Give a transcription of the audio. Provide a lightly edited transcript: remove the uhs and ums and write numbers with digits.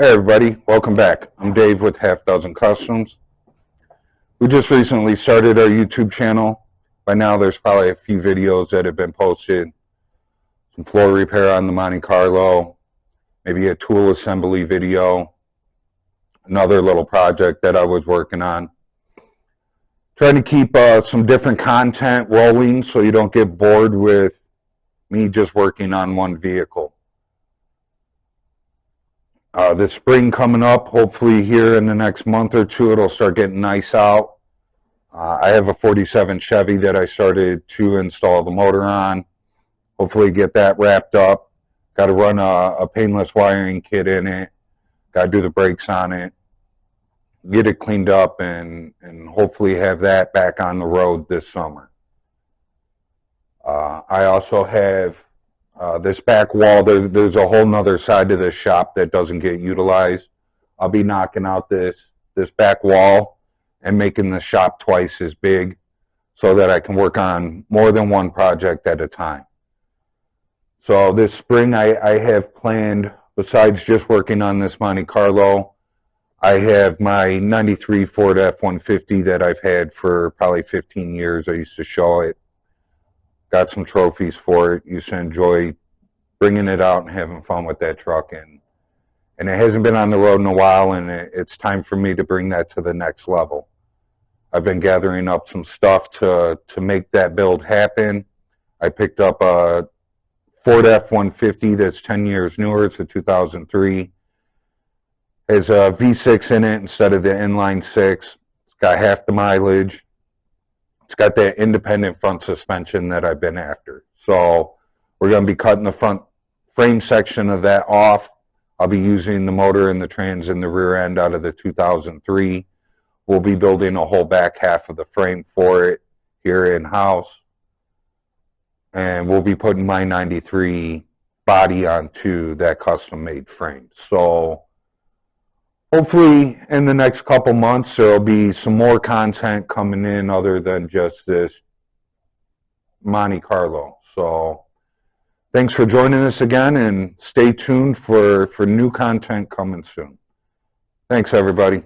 Hey everybody, welcome back. I'm Dave with Half Dozen Customs. We just recently started our YouTube channel. By now there's probably a few videos that have been posted. Some floor repair on the Monte Carlo, maybe a tool assembly video, another little project that I was working on. Trying to keep some different content rolling so you don't get bored with me just working on one vehicle. This spring coming up, hopefully here in the next month or two, it'll start getting nice out. I have a 47 Chevy that I started to install the motor on. Hopefully get that wrapped up. Got to run a painless wiring kit in it. Got to do the brakes on it. Get it cleaned up and hopefully have that back on the road this summer. I also have this back wall. There's a whole nother side to this shop that doesn't get utilized. I'll be knocking out this back wall and making the shop twice as big so that I can work on more than one project at a time. So this spring I have planned, besides just working on this Monte Carlo, I have my 93 Ford F-150 that I've had for probably 15 years. I used to show it. Got some trophies for it. Used to enjoy bringing it out and having fun with that truck. And it hasn't been on the road in a while, and it's time for me to bring that to the next level. I've been gathering up some stuff to make that build happen. I picked up a Ford F-150 that's 10 years newer. It's a 2003. Has a V6 in it instead of the inline 6. It's got half the mileage. It's got that independent front suspension that I've been after. So we're going to be cutting the front frame section of that off. I'll be using the motor and the trans in the rear end out of the 2003. We'll be building a whole back half of the frame for it here in-house. And we'll be putting my 93 body onto that custom-made frame. So hopefully in the next couple months there'll be some more content coming in other than just this Monte Carlo. So thanks for joining us again, and stay tuned for new content coming soon. Thanks everybody.